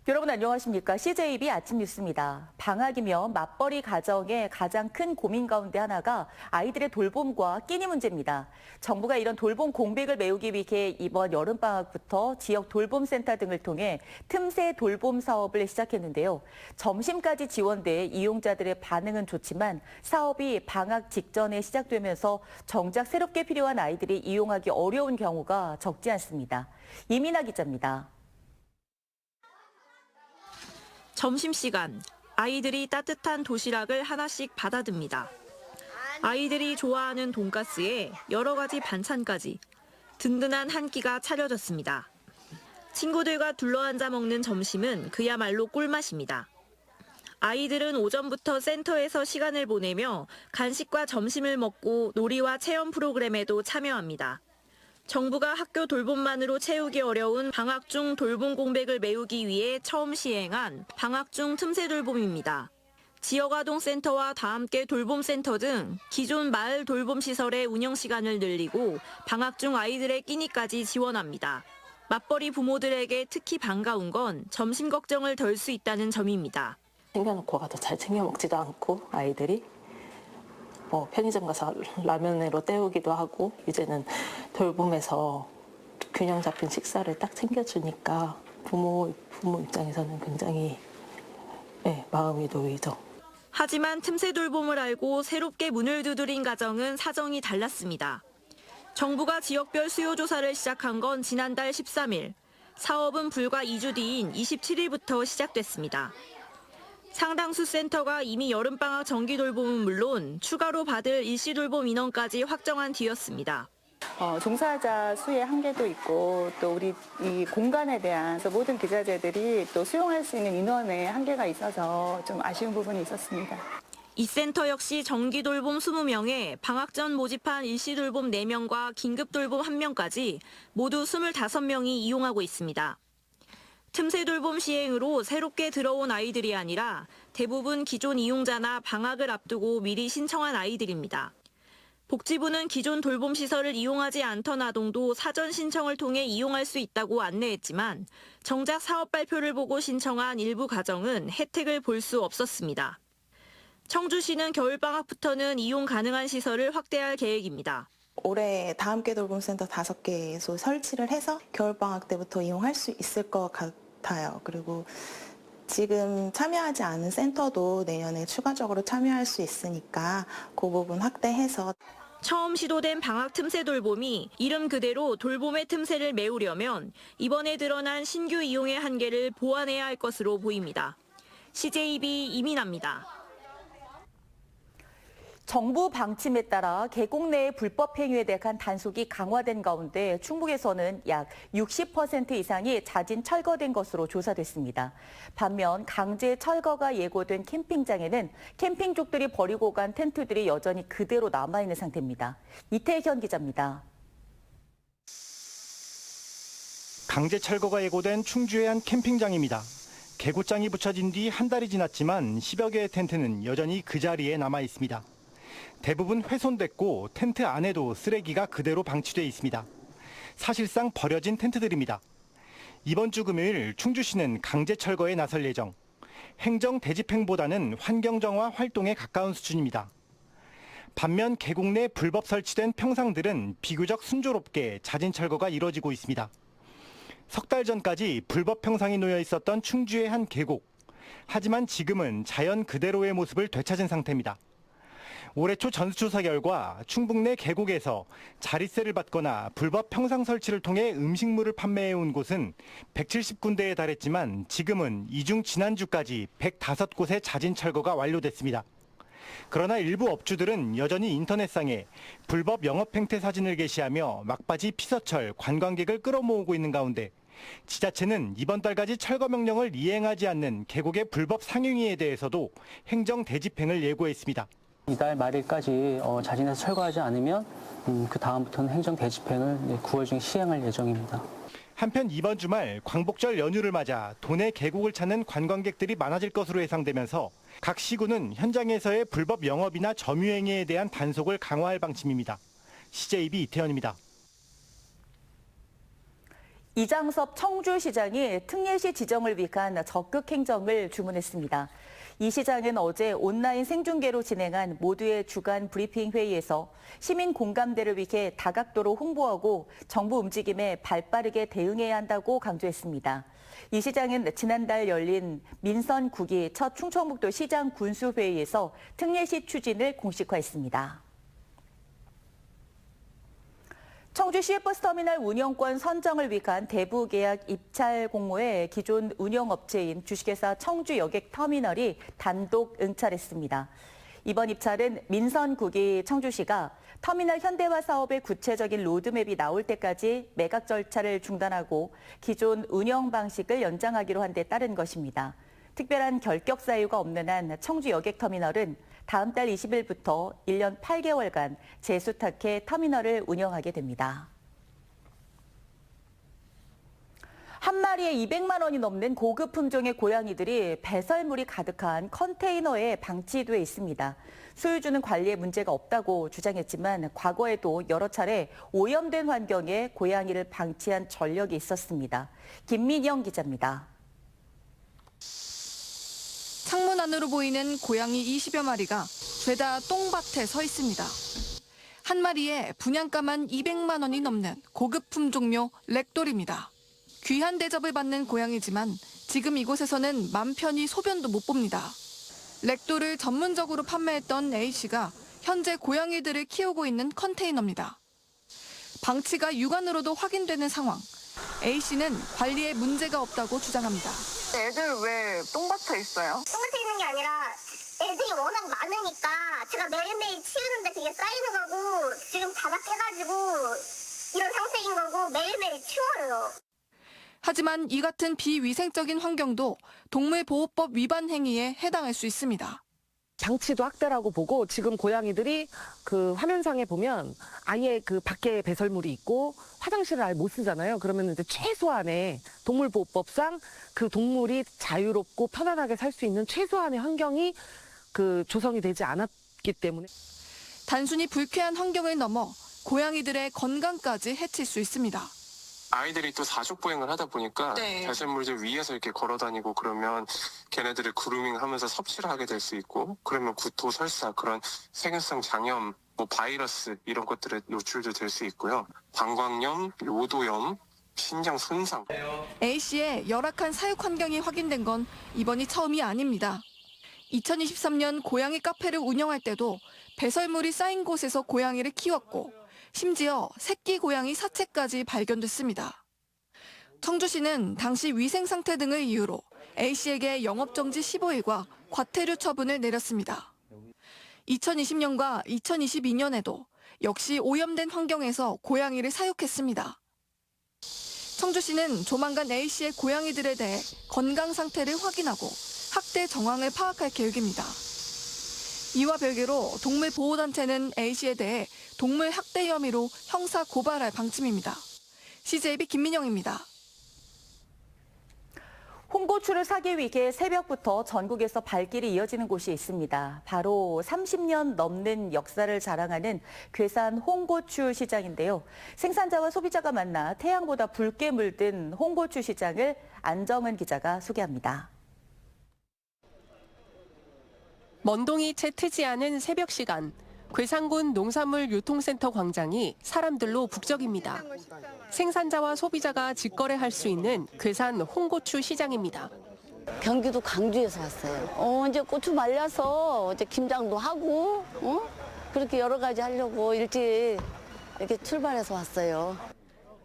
여러분 안녕하십니까? CJB 아침 뉴스입니다. 방학이면 맞벌이 가정의 가장 큰 고민 가운데 하나가 아이들의 돌봄과 끼니 문제입니다. 정부가 이런 돌봄 공백을 메우기 위해 이번 여름방학부터 지역 돌봄센터 등을 통해 틈새 돌봄 사업을 시작했는데요. 점심까지 지원돼 이용자들의 반응은 좋지만 사업이 방학 직전에 시작되면서 정작 새롭게 필요한 아이들이 이용하기 어려운 경우가 적지 않습니다. 이민아 기자입니다. 점심시간, 아이들이 따뜻한 도시락을 하나씩 받아듭니다. 아이들이 좋아하는 돈가스에 여러 가지 반찬까지 든든한 한 끼가 차려졌습니다. 친구들과 둘러앉아 먹는 점심은 그야말로 꿀맛입니다. 아이들은 오전부터 센터에서 시간을 보내며 간식과 점심을 먹고 놀이와 체험 프로그램에도 참여합니다. 정부가 학교 돌봄만으로 채우기 어려운 방학 중 돌봄 공백을 메우기 위해 처음 시행한 방학 중 틈새 돌봄입니다. 지역아동센터와 다함께 돌봄센터 등 기존 마을 돌봄시설의 운영 시간을 늘리고 방학 중 아이들의 끼니까지 지원합니다. 맞벌이 부모들에게 특히 반가운 건 점심 걱정을 덜 수 있다는 점입니다. 챙겨놓고 가도 잘 챙겨 먹지도 않고 아이들이 편의점 가서 라면으로 때우기도 하고 이제는 돌봄에서 균형 잡힌 식사를 딱 챙겨주니까 부모 입장에서는 굉장히 마음이 놓이죠. 하지만 틈새 돌봄을 알고 새롭게 문을 두드린 가정은 사정이 달랐습니다. 정부가 지역별 수요조사를 시작한 건 지난달 13일, 사업은 불과 2주 뒤인 27일부터 시작됐습니다. 상당수 센터가 이미 여름방학 정기 돌봄은 물론 추가로 받을 일시 돌봄 인원까지 확정한 뒤였습니다. 종사자 수의 한계도 있고 또 우리 이 공간에 대한 모든 기자재들이 또 수용할 수 있는 인원의 한계가 있어서 좀 아쉬운 부분이 있었습니다. 이 센터 역시 정기 돌봄 20명에 방학 전 모집한 일시 돌봄 4명과 긴급 돌봄 1명까지 모두 25명이 이용하고 있습니다. 틈새 돌봄 시행으로 새롭게 들어온 아이들이 아니라 대부분 기존 이용자나 방학을 앞두고 미리 신청한 아이들입니다. 복지부는 기존 돌봄 시설을 이용하지 않던 아동도 사전 신청을 통해 이용할 수 있다고 안내했지만 정작 사업 발표를 보고 신청한 일부 가정은 혜택을 볼 수 없었습니다. 청주시는 겨울방학부터는 이용 가능한 시설을 확대할 계획입니다. 올해 다함께 돌봄센터 5개소 설치를 해서 겨울방학 때부터 이용할 수 있을 것 같아요. 그리고 지금 참여하지 않은 센터도 내년에 추가적으로 참여할 수 있으니까 그 부분 확대해서. 처음 시도된 방학 틈새 돌봄이 이름 그대로 돌봄의 틈새를 메우려면 이번에 드러난 신규 이용의 한계를 보완해야 할 것으로 보입니다. CJB 이민아입니다. 정부 방침에 따라 계곡 내의 불법 행위에 대한 단속이 강화된 가운데 충북에서는 약 60% 이상이 자진 철거된 것으로 조사됐습니다. 반면 강제 철거가 예고된 캠핑장에는 캠핑족들이 버리고 간 텐트들이 여전히 그대로 남아있는 상태입니다. 이태현 기자입니다. 강제 철거가 예고된 충주의 한 캠핑장입니다. 개고장이 붙여진 뒤 한 달이 지났지만 10여 개의 텐트는 여전히 그 자리에 남아 있습니다. 대부분 훼손됐고 텐트 안에도 쓰레기가 그대로 방치돼 있습니다. 사실상 버려진 텐트들입니다. 이번 주 금요일 충주시는 강제 철거에 나설 예정. 행정 대집행보다는 환경 정화 활동에 가까운 수준입니다. 반면 계곡 내 불법 설치된 평상들은 비교적 순조롭게 자진 철거가 이뤄지고 있습니다. 석 달 전까지 불법 평상이 놓여 있었던 충주의 한 계곡. 하지만 지금은 자연 그대로의 모습을 되찾은 상태입니다. 올해 초 전수조사 결과 충북 내 계곡에서 자릿세를 받거나 불법 평상 설치를 통해 음식물을 판매해온 곳은 170군데에 달했지만 지금은 이 중 지난주까지 105곳의 자진 철거가 완료됐습니다. 그러나 일부 업주들은 여전히 인터넷상에 불법 영업 행태 사진을 게시하며 막바지 피서철, 관광객을 끌어모으고 있는 가운데 지자체는 이번 달까지 철거 명령을 이행하지 않는 계곡의 불법 상행위에 대해서도 행정 대집행을 예고했습니다. 이달 말일까지 자진해서 철거하지 않으면 그 다음부터는 행정 대집행을 9월 중에 시행할 예정입니다. 한편 이번 주말 광복절 연휴를 맞아 도내 계곡을 찾는 관광객들이 많아질 것으로 예상되면서 각 시군은 현장에서의 불법 영업이나 점유행위에 대한 단속을 강화할 방침입니다. CJB 이태현입니다. 이장섭 청주시장이 특례시 지정을 위한 적극 행정을 주문했습니다. 이 시장은 어제 온라인 생중계로 진행한 모두의 주간 브리핑 회의에서 시민 공감대를 위해 다각도로 홍보하고 정부 움직임에 발빠르게 대응해야 한다고 강조했습니다. 이 시장은 지난달 열린 민선 9기 첫 충청북도 시장 군수회의에서 특례시 추진을 공식화했습니다. 청주 시외버스터미널 운영권 선정을 위한 대부 계약 입찰 공모에 기존 운영업체인 주식회사 청주여객터미널이 단독 응찰했습니다. 이번 입찰은 민선 9기 청주시가 터미널 현대화 사업의 구체적인 로드맵이 나올 때까지 매각 절차를 중단하고 기존 운영 방식을 연장하기로 한 데 따른 것입니다. 특별한 결격 사유가 없는 한 청주여객터미널은 다음 달 20일부터 1년 8개월간 재수탁해 터미널을 운영하게 됩니다. 한 마리에 200만 원이 넘는 고급 품종의 고양이들이 배설물이 가득한 컨테이너에 방치돼 있습니다. 소유주는 관리에 문제가 없다고 주장했지만 과거에도 여러 차례 오염된 환경에 고양이를 방치한 전력이 있었습니다. 김민영 기자입니다. 창문 안으로 보이는 고양이 20여 마리가 죄다 똥밭에 서 있습니다. 한 마리에 분양가만 200만 원이 넘는 고급 품종묘 렉돌입니다. 귀한 대접을 받는 고양이지만 지금 이곳에서는 맘 편히 소변도 못 봅니다. 렉돌을 전문적으로 판매했던 A씨가 현재 고양이들을 키우고 있는 컨테이너입니다. 방치가 육안으로도 확인되는 상황. A씨는 관리에 문제가 없다고 주장합니다. 애들 왜 똥밭에 있어요? 똥밭에 있는 게 아니라 애들이 워낙 많으니까 제가 매일매일 치우는데 그게 쌓이는 거고 지금 바닥해가지고 이런 상태인 거고 매일매일 치워요. 하지만 이 같은 비위생적인 환경도 동물보호법 위반 행위에 해당할 수 있습니다. 방치도 학대라고 보고 지금 고양이들이 그 화면상에 보면 아예 그 밖에 배설물이 있고 화장실을 아예 못 쓰잖아요. 그러면 이제 최소한의 동물보호법상 그 동물이 자유롭고 편안하게 살 수 있는 최소한의 환경이 그 조성이 되지 않았기 때문에 단순히 불쾌한 환경을 넘어 고양이들의 건강까지 해칠 수 있습니다. 아이들이 또 사족보행을 하다 보니까 배설물들 위에서 이렇게 걸어다니고 그러면 걔네들을 그루밍하면서 섭취를 하게 될 수 있고 그러면 구토, 설사 그런 세균성 장염, 바이러스 이런 것들에 노출도 될 수 있고요. 방광염, 요도염, 신장 손상. A씨의 열악한 사육 환경이 확인된 건 이번이 처음이 아닙니다. 2023년 고양이 카페를 운영할 때도 배설물이 쌓인 곳에서 고양이를 키웠고 심지어 새끼 고양이 사체까지 발견됐습니다. 청주시는 당시 위생 상태 등을 이유로 A씨에게 영업정지 15일과 과태료 처분을 내렸습니다. 2020년과 2022년에도 역시 오염된 환경에서 고양이를 사육했습니다. 청주시는 조만간 A씨의 고양이들에 대해 건강 상태를 확인하고 학대 정황을 파악할 계획입니다. 이와 별개로 동물보호단체는 A씨에 대해 동물 학대 혐의로 형사 고발할 방침입니다. CJB 김민영입니다. 홍고추를 사기 위해 새벽부터 전국에서 발길이 이어지는 곳이 있습니다. 바로 30년 넘는 역사를 자랑하는 괴산 홍고추 시장인데요. 생산자와 소비자가 만나 태양보다 붉게 물든 홍고추 시장을 안정은 기자가 소개합니다. 먼동이 채 트지 않은 새벽 시간, 괴산군 농산물 유통센터 광장이 사람들로 북적입니다. 생산자와 소비자가 직거래할 수 있는 괴산 홍고추 시장입니다. 경기도 광주에서 왔어요. 이제 고추 말려서 이제 김장도 하고 그렇게 여러 가지 하려고 일찍 이렇게 출발해서 왔어요.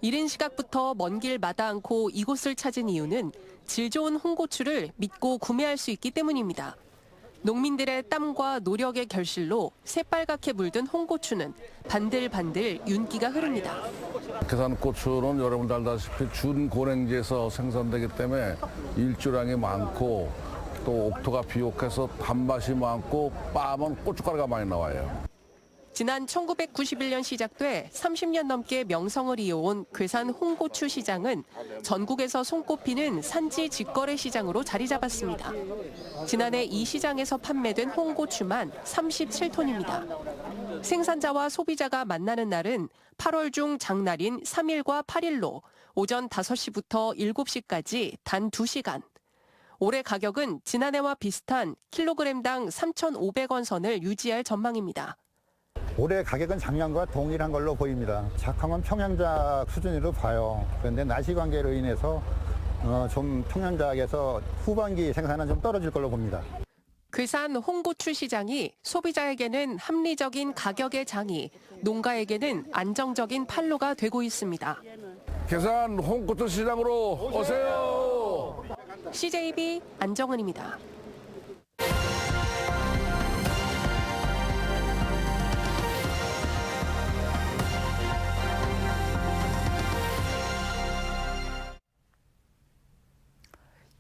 이른 시각부터 먼 길 마다 않고 이곳을 찾은 이유는 질 좋은 홍고추를 믿고 구매할 수 있기 때문입니다. 농민들의 땀과 노력의 결실로 새빨갛게 물든 홍고추는 반들반들 윤기가 흐릅니다. 괴산고추는 여러분들 알다시피 준고랭지에서 생산되기 때문에 일조량이 많고 또 옥토가 비옥해서 단맛이 많고 빻은 고춧가루가 많이 나와요. 지난 1991년 시작돼 30년 넘게 명성을 이어온 괴산 홍고추 시장은 전국에서 손꼽히는 산지 직거래 시장으로 자리 잡았습니다. 지난해 이 시장에서 판매된 홍고추만 37톤입니다. 생산자와 소비자가 만나는 날은 8월 중 장날인 3일과 8일로 오전 5시부터 7시까지 단 2시간. 올해 가격은 지난해와 비슷한 킬로그램당 3,500원 선을 유지할 전망입니다. 올해 가격은 작년과 동일한 걸로 보입니다. 작황은 평년작 수준으로 봐요. 그런데 날씨 관계로 인해서 좀 평년작에서 후반기 생산은 좀 떨어질 걸로 봅니다. 괴산 홍고추 시장이 소비자에게는 합리적인 가격의 장이, 농가에게는 안정적인 판로가 되고 있습니다. 괴산 홍고추 시장으로 오세요. CJB 안정은입니다.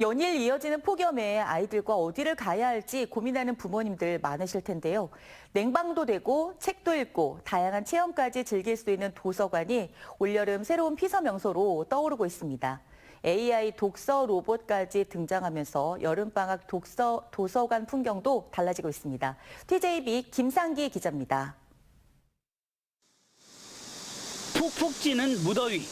연일 이어지는 폭염에 아이들과 어디를 가야 할지 고민하는 부모님들 많으실 텐데요. 냉방도 되고 책도 읽고 다양한 체험까지 즐길 수 있는 도서관이 올여름 새로운 피서 명소로 떠오르고 있습니다. AI 독서 로봇까지 등장하면서 여름방학 도서관 풍경도 달라지고 있습니다. TJB 김상기 기자입니다. 푹푹 찌는 무더위.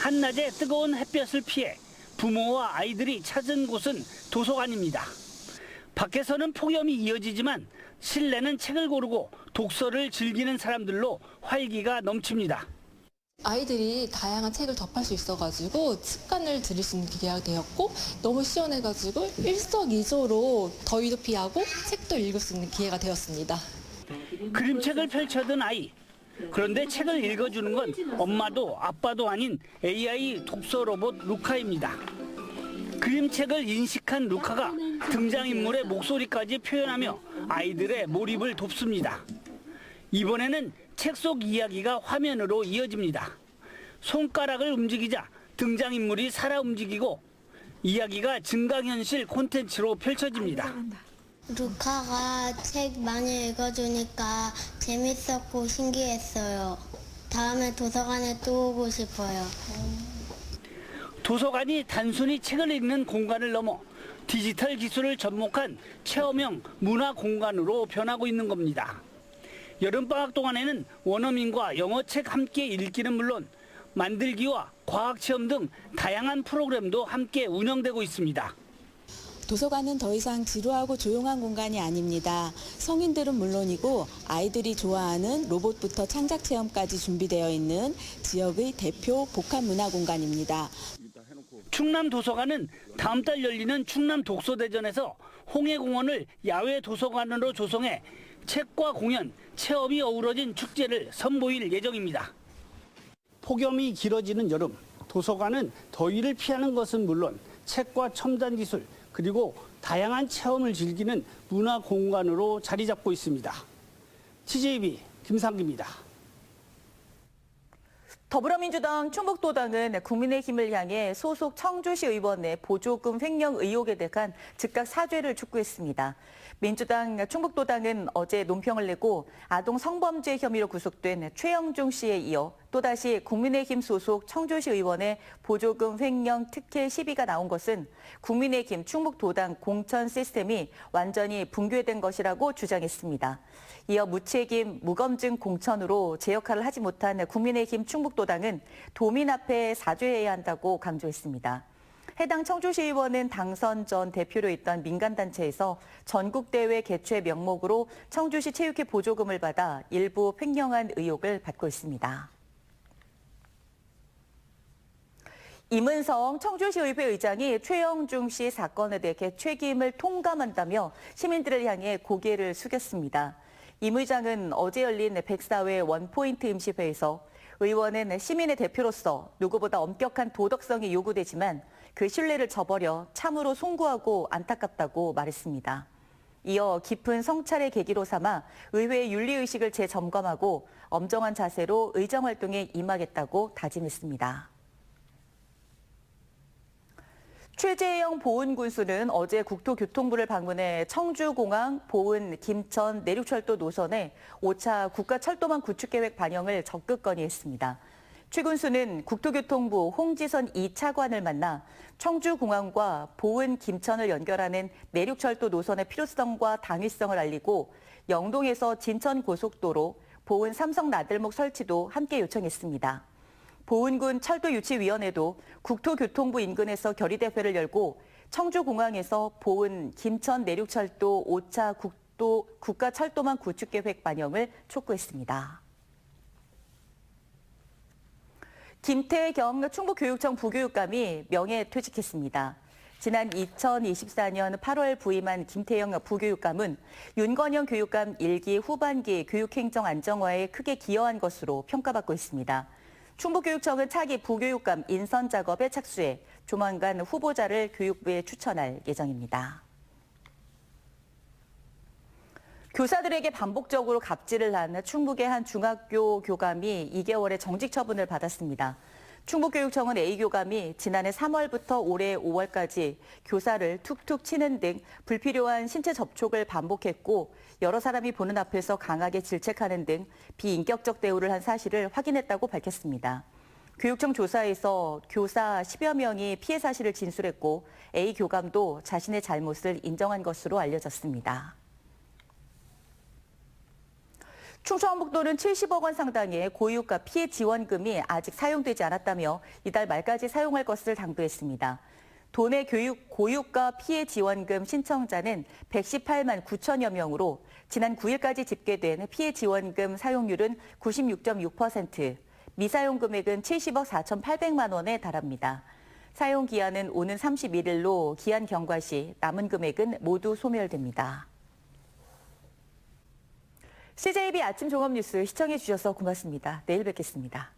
한낮의 뜨거운 햇볕을 피해 부모와 아이들이 찾은 곳은 도서관입니다. 밖에서는 폭염이 이어지지만 실내는 책을 고르고 독서를 즐기는 사람들로 활기가 넘칩니다. 아이들이 다양한 책을 접할 수 있어가지고 습관을 들일 수 있는 기회가 되었고 너무 시원해가지고 일석이조로 더위도 피하고 책도 읽을 수 있는 기회가 되었습니다. 그림책을 펼쳐든 아이. 그런데 책을 읽어주는 건 엄마도 아빠도 아닌 AI 독서 로봇 루카입니다. 그림책을 인식한 루카가 등장인물의 목소리까지 표현하며 아이들의 몰입을 돕습니다. 이번에는 책 속 이야기가 화면으로 이어집니다. 손가락을 움직이자 등장인물이 살아 움직이고 이야기가 증강현실 콘텐츠로 펼쳐집니다. 루카가 책 많이 읽어주니까 재밌었고 신기했어요. 다음에 도서관에 또 오고 싶어요. 도서관이 단순히 책을 읽는 공간을 넘어 디지털 기술을 접목한 체험형 문화 공간으로 변하고 있는 겁니다. 여름방학 동안에는 원어민과 영어책 함께 읽기는 물론 만들기와 과학체험 등 다양한 프로그램도 함께 운영되고 있습니다. 도서관은 더 이상 지루하고 조용한 공간이 아닙니다. 성인들은 물론이고 아이들이 좋아하는 로봇부터 창작 체험까지 준비되어 있는 지역의 대표 복합 문화 공간입니다. 충남 도서관은 다음 달 열리는 충남 독서대전에서 홍해공원을 야외 도서관으로 조성해 책과 공연, 체험이 어우러진 축제를 선보일 예정입니다. 폭염이 길어지는 여름, 도서관은 더위를 피하는 것은 물론 책과 첨단 기술, 그리고 다양한 체험을 즐기는 문화 공간으로 자리 잡고 있습니다. TJB 김상기입니다. 더불어민주당 충북도당은 국민의힘을 향해 소속 청주시 의원의 보조금 횡령 의혹에 대한 즉각 사죄를 촉구했습니다. 민주당 충북도당은 어제 논평을 내고 아동 성범죄 혐의로 구속된 최영중 씨에 이어 또다시 국민의힘 소속 청주시 의원의 보조금 횡령 특혜 시비가 나온 것은 국민의힘 충북도당 공천 시스템이 완전히 붕괴된 것이라고 주장했습니다. 이어 무책임, 무검증 공천으로 제 역할을 하지 못한 국민의힘 충북도당은 도민 앞에 사죄해야 한다고 강조했습니다. 해당 청주시 의원은 당선 전 대표로 있던 민간단체에서 전국대회 개최 명목으로 청주시 체육회 보조금을 받아 일부 횡령한 의혹을 받고 있습니다. 임은성 청주시의회 의장이 최영중 씨 사건에 대해 책임을 통감한다며 시민들을 향해 고개를 숙였습니다. 임 의장은 어제 열린 104회 원포인트 임시회에서 의원은 시민의 대표로서 누구보다 엄격한 도덕성이 요구되지만 그 신뢰를 저버려 참으로 송구하고 안타깝다고 말했습니다. 이어 깊은 성찰의 계기로 삼아 의회의 윤리의식을 재점검하고 엄정한 자세로 의정활동에 임하겠다고 다짐했습니다. 최재형 보훈군수는 어제 국토교통부를 방문해 청주공항, 보은, 김천, 내륙철도 노선에 5차 국가철도망 구축계획 반영을 적극 건의했습니다. 최군수는 국토교통부 홍지선 2차관을 만나 청주공항과 보은, 김천을 연결하는 내륙철도 노선의 필요성과 당위성을 알리고 영동에서 진천고속도로, 보은 삼성 나들목 설치도 함께 요청했습니다. 보은군 철도유치위원회도 국토교통부 인근에서 결의대회를 열고 청주공항에서 보은, 김천 내륙철도 5차 국가철도망 구축계획 반영을 촉구했습니다. 김태경 충북교육청 부교육감이 명예퇴직했습니다. 지난 2024년 8월 부임한 김태영 부교육감은 윤건영 교육감 1기 후반기 교육행정 안정화에 크게 기여한 것으로 평가받고 있습니다. 충북교육청은 차기 부교육감 인선 작업에 착수해 조만간 후보자를 교육부에 추천할 예정입니다. 교사들에게 반복적으로 갑질을 한 충북의 한 중학교 교감이 2개월의 정직 처분을 받았습니다. 충북교육청은 A 교감이 지난해 3월부터 올해 5월까지 교사를 툭툭 치는 등 불필요한 신체 접촉을 반복했고 여러 사람이 보는 앞에서 강하게 질책하는 등 비인격적 대우를 한 사실을 확인했다고 밝혔습니다. 교육청 조사에서 교사 10여 명이 피해 사실을 진술했고 A 교감도 자신의 잘못을 인정한 것으로 알려졌습니다. 충청북도는 70억 원 상당의 고유가 피해 지원금이 아직 사용되지 않았다며 이달 말까지 사용할 것을 당부했습니다. 도내 고유가 피해 지원금 신청자는 118만 9천여 명으로 지난 9일까지 집계된 피해 지원금 사용률은 96.6%, 미사용 금액은 70억 4,800만 원에 달합니다. 사용 기한은 오는 31일로 기한 경과 시 남은 금액은 모두 소멸됩니다. CJB 아침 종합 뉴스 시청해 주셔서 고맙습니다. 내일 뵙겠습니다.